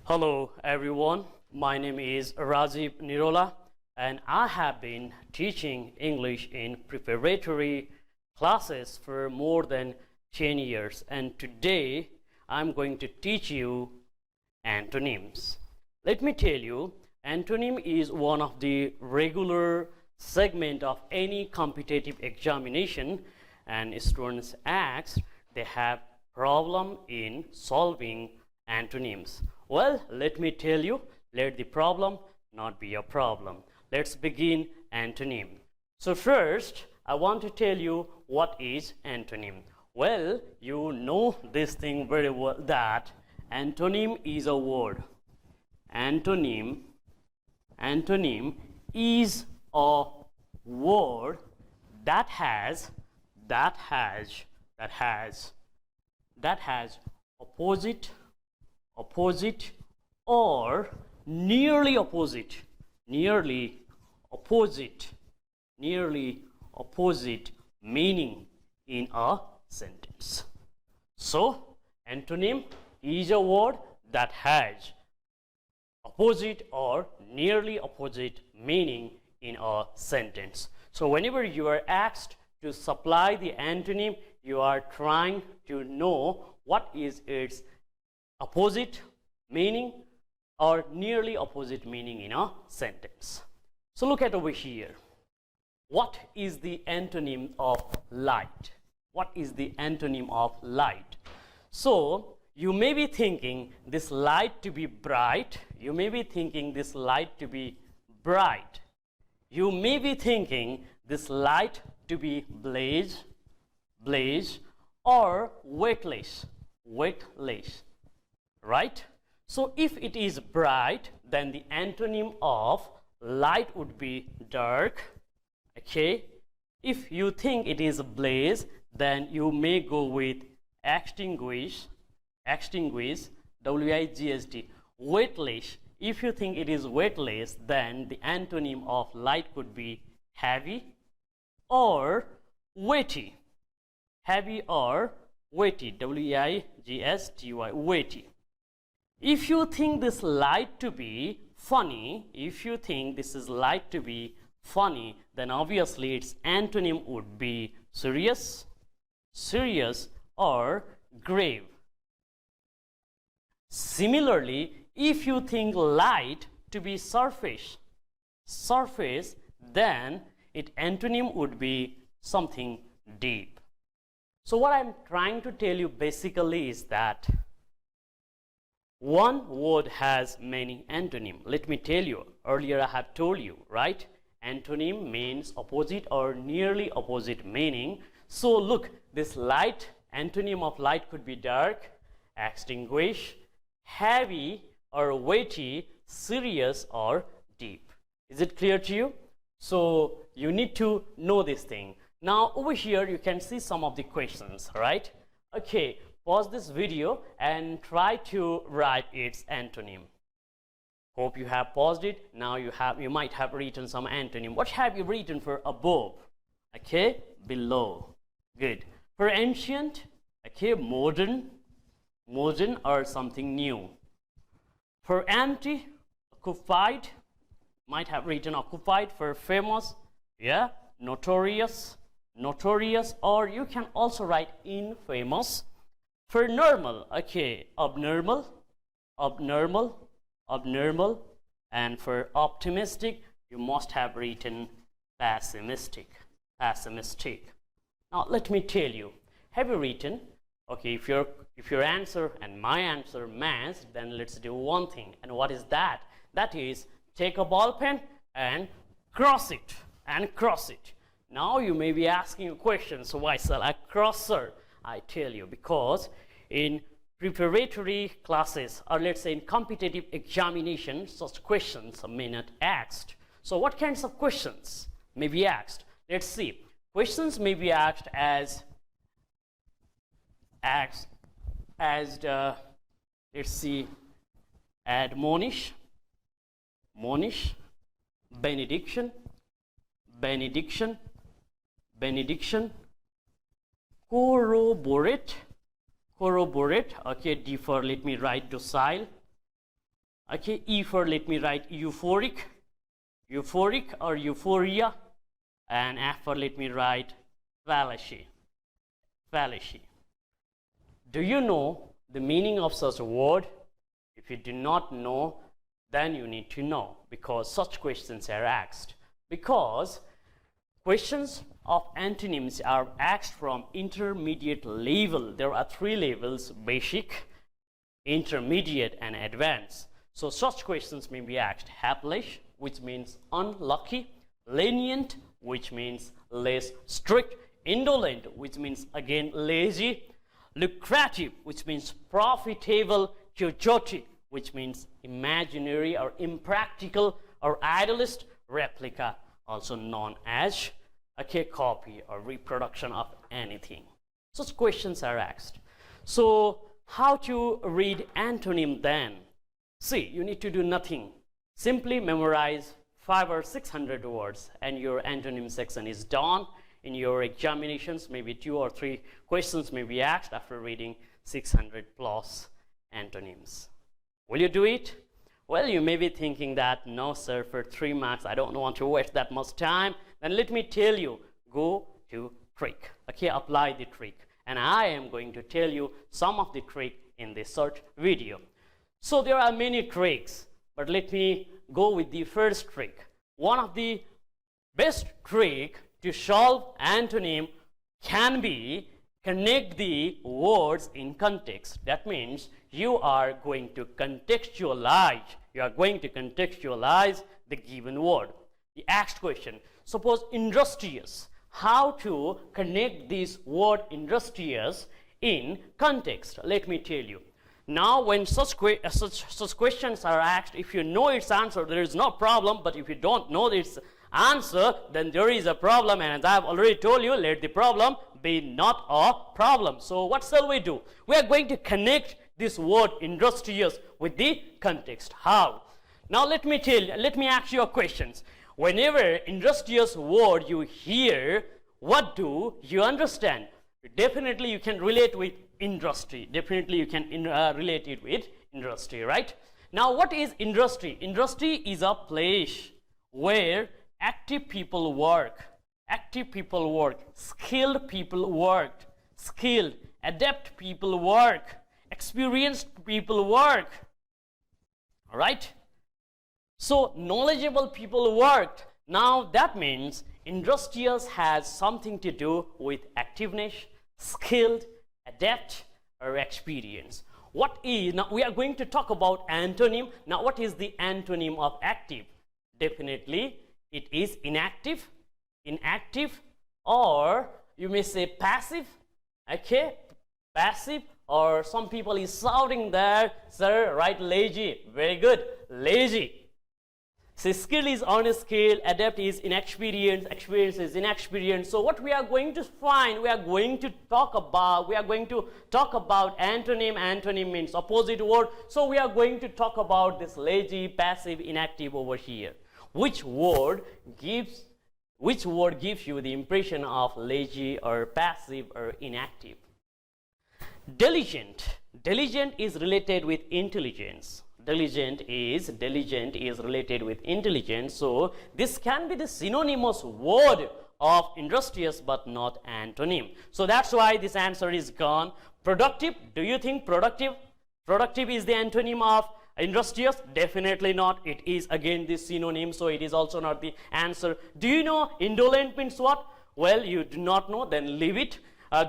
Hello everyone, my name is Rajiv Niroula and I have been teaching English in preparatory classes for more than 10 years, and today I'm going to teach you antonyms. Let me tell you, antonym is one of the regular segment of any competitive examination, and students ask they have problem in solving antonyms. Well, let me tell you, let the problem not be a problem. Let's begin antonym. So first, I want to tell you what is antonym. Well, you know this thing very well, that antonym is a word. Antonym is a word that has opposite or nearly opposite meaning in a sentence. So antonym is a word that has opposite or nearly opposite meaning in a sentence. So whenever you are asked to supply the antonym, you are trying to know what is its opposite meaning or nearly opposite meaning in a sentence. So look at over here. What is the antonym of light? What is the antonym of light? So you may be thinking this light to be bright. You may be thinking this light to be bright. You may be thinking this light to be blaze, or weightless, right? So if it is bright, then the antonym of light would be dark. Okay, if you think it is blaze, then you may go with extinguish, W-I-G-S-T. Weightless, if you think it is weightless, then the antonym of light could be heavy or weighty. Heavy or weighty, W-I-G-S-T-Y, weighty. If you think this light to be funny, then obviously its antonym would be serious or grave. Similarly, if you think light to be surface, then its antonym would be something deep. So what I'm trying to tell you basically is that one word has many antonyms. Let me tell you, earlier I have told you, right? Antonym means opposite or nearly opposite meaning. So look, this light, antonym of light could be dark, extinguish, heavy or weighty, serious or deep. Is it clear to you? So you need to know this thing. Now over here you can see some of the questions, right? Okay, pause this video and try to write its antonym. Hope you have paused it. Now you might have written some antonym. What have you written for above? Okay, below. Good. For ancient, okay, modern or something new. For empty, occupied, might have written occupied. For famous, yeah, notorious, or you can also write infamous. For normal, okay, abnormal, and for optimistic, you must have written pessimistic. Now let me tell you, have you written, okay, if your answer and my answer match, then let's do one thing. And what is that? That is, take a ball pen and cross it. Now you may be asking a question, so why shall I cross, sir? I tell you, because in preparatory classes, or let's say in competitive examination, such questions are may not asked. So what kinds of questions may be asked? Let's see. Questions may be asked as let's see, admonish, benediction, corroborate, okay, differ, let me write docile, Okay, E for, let me write euphoric, euphoric or euphoria, and F for, let me write fallacy, fallacy. Do you know the meaning of such a word? If you do not know, then you need to know, because such questions are asked. Because questions of antonyms are asked from intermediate level. There are 3 levels: basic, intermediate, and advanced. So such questions may be asked: helpless, which means unlucky; lenient, which means less strict; indolent, which means again lazy; lucrative, which means profitable; quixotic, which means imaginary or impractical or idealist; replica, also known as a copy or reproduction of anything. Such questions are asked. So how to read antonym then? See, you need to do nothing. Simply memorize 500 or 600 words and your antonym section is done. In your examinations, maybe 2 or 3 questions may be asked after reading 600 plus antonyms. Will you do it? Well, you may be thinking that, no sir, for 3 marks I don't want to waste that much time. Then let me tell you, go to trick. Okay, apply the trick. And I am going to tell you some of the trick in this short video. So there are many tricks, but let me go with the first trick. One of the best trick to solve antonym can be connect the words in context. That means you are going to contextualize. You are going to contextualize the given word. The asked question, suppose industrious. How to connect this word industrious in context? Let me tell you. Now, when such questions are asked, if you know its answer, there is no problem. But if you don't know its answer, then there is a problem. And as I have already told you, let the problem be not a problem. So what shall we do? We are going to connect this word industrious with the context. How? Now let me ask you a question. Whenever industrious word you hear, what do you understand? Definitely you can relate with industry. Definitely you can relate it with industry, right? Now what is industry? Industry is a place where active people work. Active people work. Skilled people work. Skilled, adept people work. Experienced people work. All right? So knowledgeable people worked. Now that means industrious has something to do with activeness, skilled, adept, or experience. What is, now we are going to talk about antonym. Now what is the antonym of active? Definitely it is inactive, or you may say passive. Okay, passive, or some people is shouting there, sir, write lazy. Very good, lazy. So skill is unskilled, adept is inexperienced, experience is inexperienced. So what we are going to find, we are going to talk about antonym. Antonym means opposite word. So we are going to talk about this lazy, passive, inactive over here. Which word gives you the impression of lazy or passive or inactive? Diligent. Diligent is related with intelligence. Diligent is related with intelligence. So this can be the synonymous word of industrious but not antonym. So that's why this answer is gone. Productive. Do you think productive is the antonym of industrious? Definitely not. It is again the synonym, so it is also not the answer. Do you know indolent means what? Well, you do not know, then leave it.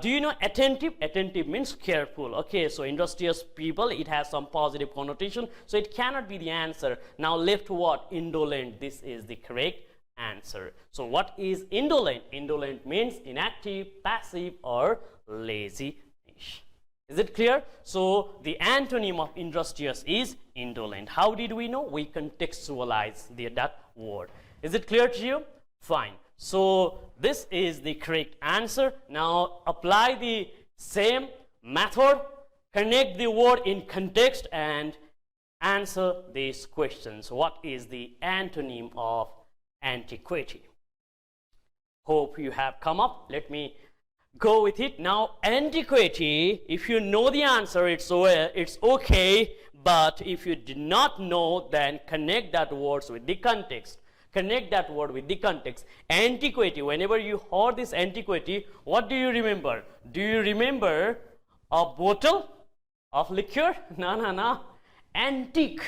Do you know attentive? Attentive means careful. Okay, so industrious people, it has some positive connotation, so it cannot be the answer. Now left what? Indolent. This is the correct answer. So what is indolent? Indolent means inactive, passive, or lazy. Is it clear? So the antonym of industrious is indolent. How did we know? We contextualize that word. Is it clear to you? Fine. So this is the correct answer. Now apply the same method, connect the word in context and answer these questions. What is the antonym of antiquity? Hope you have come up. Let me go with it. Now, antiquity, if you know the answer, it's okay. But if you do not know, then connect that words with the context. Connect that word with the context. Antiquity, whenever you heard this antiquity, what do you remember? Do you remember a bottle of liquor? No. Antique.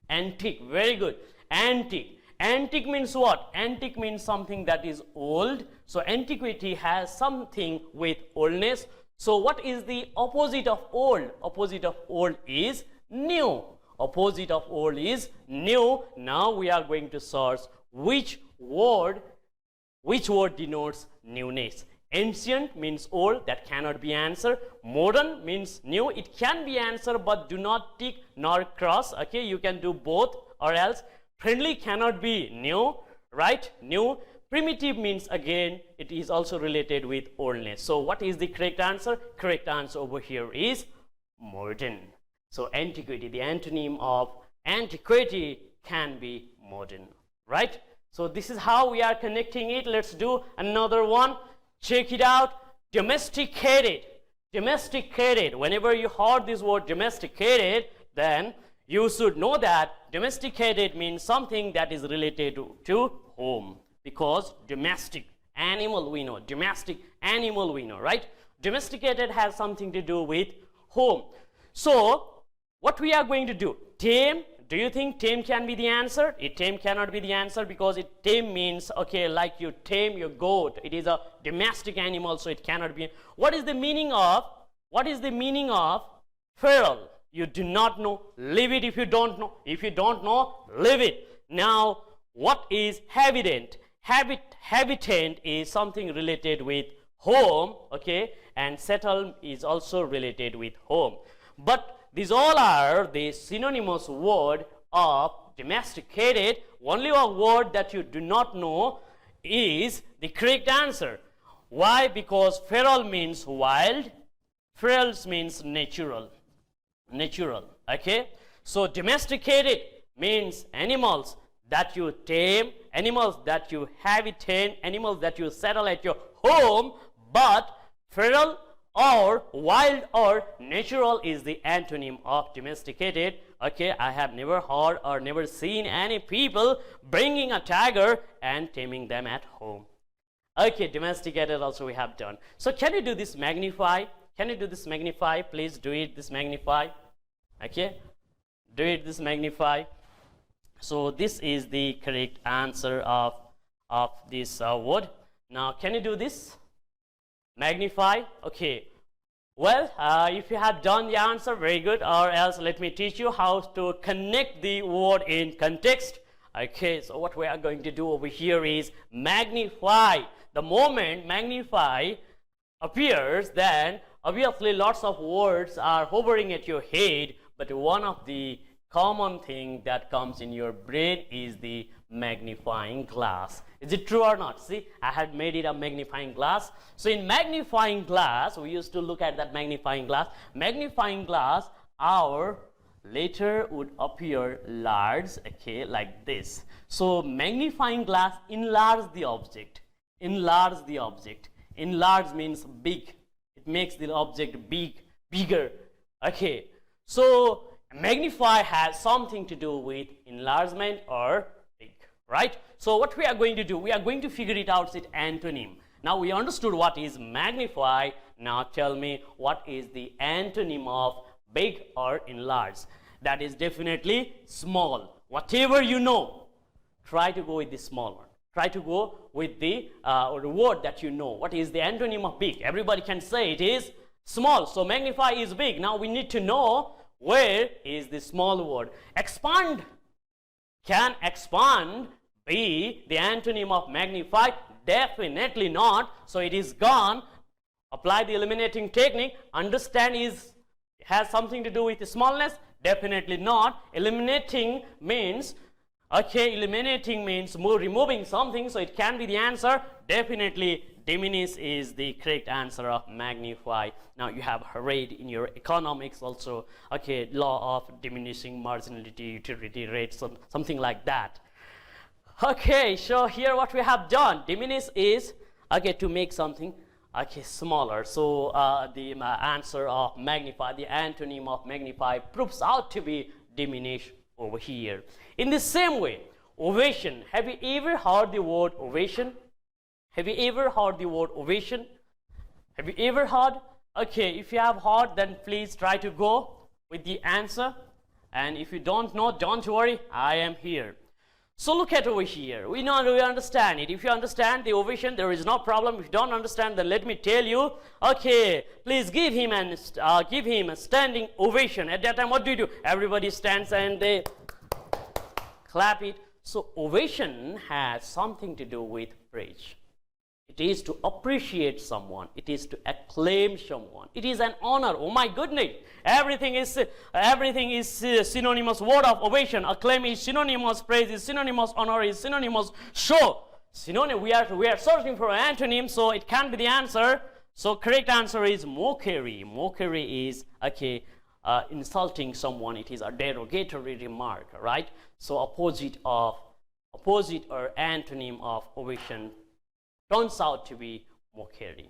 Antique. Very good. Antique. Antique means what? Antique means something that is old. So antiquity has something with oldness. So what is the opposite of old? Opposite of old is new. Opposite of old is new. Now we are going to search which word denotes newness. Ancient means old, that cannot be answered. Modern means new, it can be answered, but do not tick nor cross. Okay, you can do both or else. Friendly cannot be new, right? New. Primitive means, again, it is also related with oldness. So what is the correct answer? Correct answer over here is modern. So antiquity, the antonym of antiquity can be modern, right? So this is how we are connecting it. Let's do another one. Check it out. Domesticated. Domesticated. Whenever you heard this word domesticated, then you should know that domesticated means something that is related to home. Because domestic animal we know, domestic animal we know, right? Domesticated has something to do with home. So what we are going to do? Tame. Do you think tame can be the answer? Tame cannot be the answer because tame means, okay, like you tame your goat. It is a domestic animal, so it cannot be. What is the meaning of feral? You do not know. Leave it if you don't know. If you don't know, leave it. Now, what is habitant? Habitant is something related with home, okay, and settle is also related with home. But these all are the synonymous word of domesticated. Only a word that you do not know is the correct answer. Why? Because feral means wild, feral means natural. Natural, okay? So domesticated means animals that you tame, animals that you habitate, animals that you settle at your home, but feral or wild or natural is the antonym of domesticated. Okay, I have never heard or never seen any people bringing a tiger and taming them at home. Okay, domesticated also we have done. So can you do this magnify? Can you do this magnify? Please do it this magnify. Okay, do it this magnify. So this is the correct answer of this word. Now can you do this? Magnify. Okay. Well, if you have done the answer, very good. Or else let me teach you how to connect the word in context. Okay, so what we are going to do over here is magnify. The moment magnify appears, then obviously lots of words are hovering at your head, but one of the common thing that comes in your brain is the magnifying glass. Is it true or not? See, I had made it a magnifying glass. So in magnifying glass, we used to look at that magnifying glass. Magnifying glass, our letter would appear large, okay, like this. So magnifying glass enlarge the object. Enlarge the object. Enlarge means big. It makes the object bigger. Okay. So magnify has something to do with enlargement or big, right? So what we are going to do, we are going to figure it out with antonym. Now we understood what is magnify. Now tell me what is the antonym of big or enlarged. That is definitely small. Whatever you know, try to go with the small one. Try to go with the word that you know. What is the antonym of big? Everybody can say it is small. So magnify is big. Now we need to know where is the small word. Expand. Can expand be the antonym of magnify? Definitely not. So it is gone. Apply the eliminating technique. Understand has something to do with the smallness? Definitely not. Eliminating means, okay, eliminating means removing something, so it can be the answer. Definitely diminish is the correct answer of magnify. Now you have read in your economics also, okay, law of diminishing marginality utility rate, something like that. Okay, so here what we have done, diminish is, okay, to make something okay, smaller. So the answer of magnify, the antonym of magnify proves out to be diminish over here. In the same way, ovation. Have you ever heard the word ovation? Have you ever heard the word ovation? Have you ever heard? Okay, if you have heard, then please try to go with the answer. And if you don't know, don't worry, I am here. So look at over here. We understand it. If you understand the ovation, there is no problem. If you don't understand, then let me tell you. Okay, please give him a standing ovation. At that time, what do? Everybody stands and they clap it. So ovation has something to do with praise. It is to appreciate someone. It is to acclaim someone. It is an honor. Oh my goodness! Everything is synonymous word of ovation. Acclaim is synonymous. Praise is synonymous. Honor is synonymous. So synonym. We are searching for an antonym. So it can be the answer. So correct answer is mockery. Mockery is insulting someone. It is a derogatory remark, right? So opposite or antonym of ovation turns out to be mockery.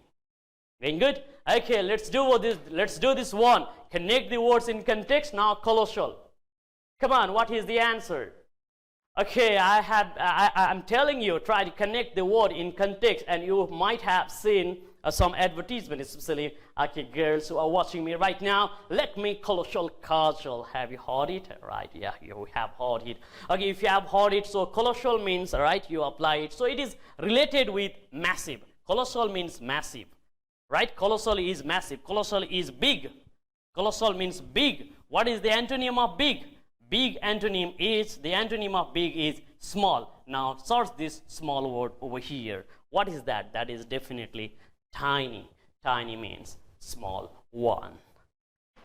Very good. Okay, let's do this one. Connect the words in context. Now colossal. Come on, what is the answer? Okay, I'm telling you, try to connect the word in context, and you might have seen some advertisement, especially girls who are watching me right now. Let me colossal casual. Have you heard it? Right? Yeah, you have heard it. Okay, if you have heard it, so colossal means right. You apply it. So it is related with massive. Colossal means massive, right? Colossal is massive. Colossal is big. Colossal means big. What is the antonym of big? Big antonym is, the antonym of big is small. Now search this small word over here. What is that? That is definitely tiny. Tiny means small one.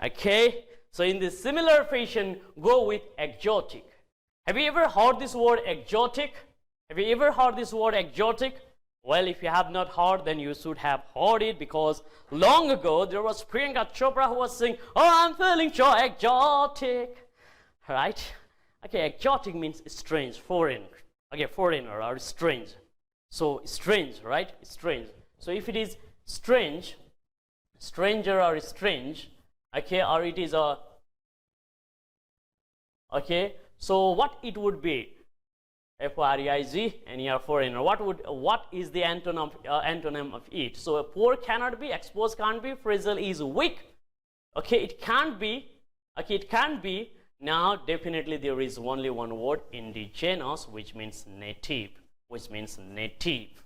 Okay, so in this similar fashion, go with exotic. Have you ever heard this word exotic? Have you ever heard this word exotic? Well, if you have not heard, then you should have heard it, because long ago there was Priyanka Chopra who was saying, "Oh, I'm feeling so exotic." Right? Okay, exotic means strange, foreign. Okay, foreigner or strange. So strange, right? Strange. So if it is strange, stranger or strange, okay, or it is a, okay, so what it would be? F-R-E-I-Z, and you are foreigner. What is the antonym of it? So poor cannot be, exposed can't be, fragile is weak. Okay, it can't be. Okay, it can't be. Now definitely there is only one word, indigenous, which means native. Which means native.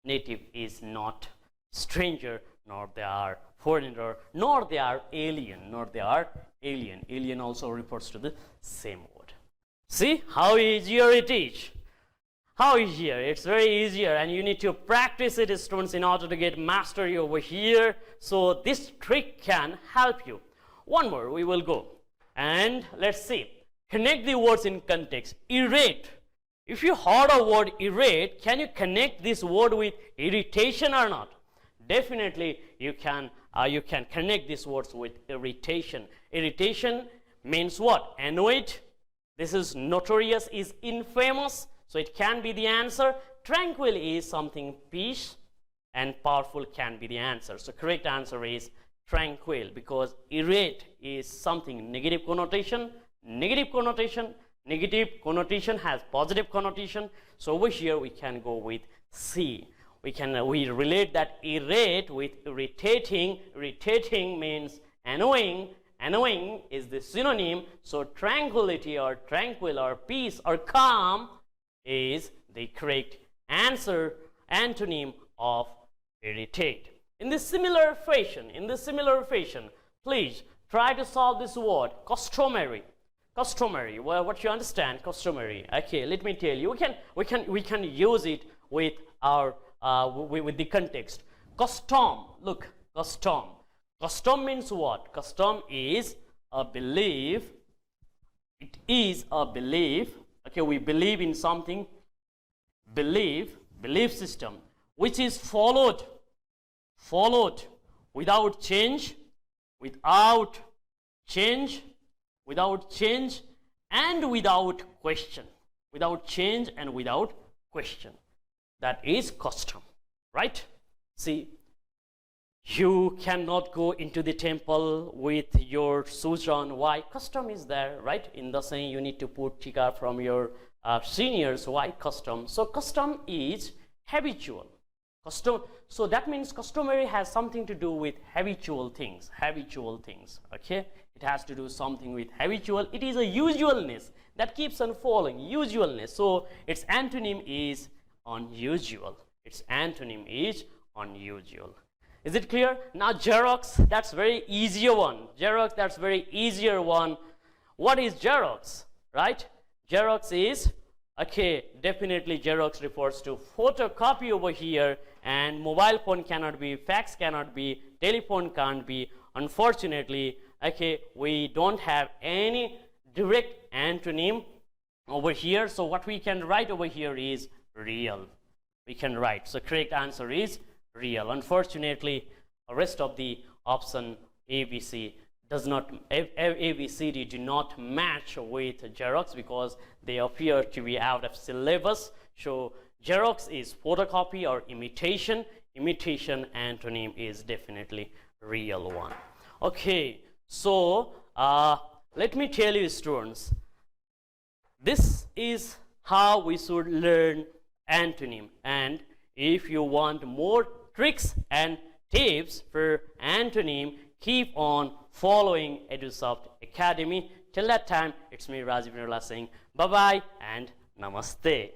Native is not stranger, nor they are foreigner, nor they are alien, nor they are alien. Alien also refers to the same word. See how easier it is. How easier? It's very easier, and you need to practice it, students, in order to get mastery over here. So this trick can help you. One more, we will go. And let's see. Connect the words in context. Irate. If you heard a word irate, can you connect this word with irritation or not? Definitely you can connect these words with irritation. Irritation means what? Annoyed. This is notorious, is infamous. So it can be the answer. Tranquil is something peace, and powerful can be the answer. So correct answer is tranquil, because irate is something negative connotation. Negative connotation has positive connotation. So over here we can go with C. We relate that irate with irritating. Irritating means annoying. Annoying is the synonym. So tranquility or tranquil or peace or calm is the correct answer, antonym of irritate. In this similar fashion, please try to solve this word, customary. Customary. Well, what you understand, customary. Okay, let me tell you. We can use it with our with the context. Custom. Look, custom. Custom means what? Custom is a belief. It is a belief. Okay, we believe in something. Belief system, which is followed without change, and without question. Without change and without question. That is custom, right? See, You cannot go into the temple with your shoes on. Why? Custom is there, right? In the saying, you need to put tika from your seniors. Why custom? So custom is habitual. Custom. So that means customary has something to do with habitual things. Habitual things. Okay. It has to do something with habitual. It is a usualness that keeps on following. Usualness. So its antonym is unusual. Its antonym is unusual. Is it clear? Now Xerox, that's very easier one. Xerox, that's very easier one. What is Xerox? Right? Xerox is, okay, definitely Xerox refers to photocopy over here, and mobile phone cannot be, fax cannot be, telephone can't be. Unfortunately, okay, we don't have any direct antonym over here. So what we can write over here is real. We can write. So correct answer is real. Unfortunately, the rest of the option ABC does not, ABCD do not match with Xerox because they appear to be out of syllabus. So Xerox is photocopy or imitation. Imitation antonym is definitely real one. Okay, so let me tell you, students, this is how we should learn antonym. And if you want more tricks and tips for antonym, keep on following Edusoft Academy. Till that time, it's me, Rajiv Niroula, saying bye-bye and namaste.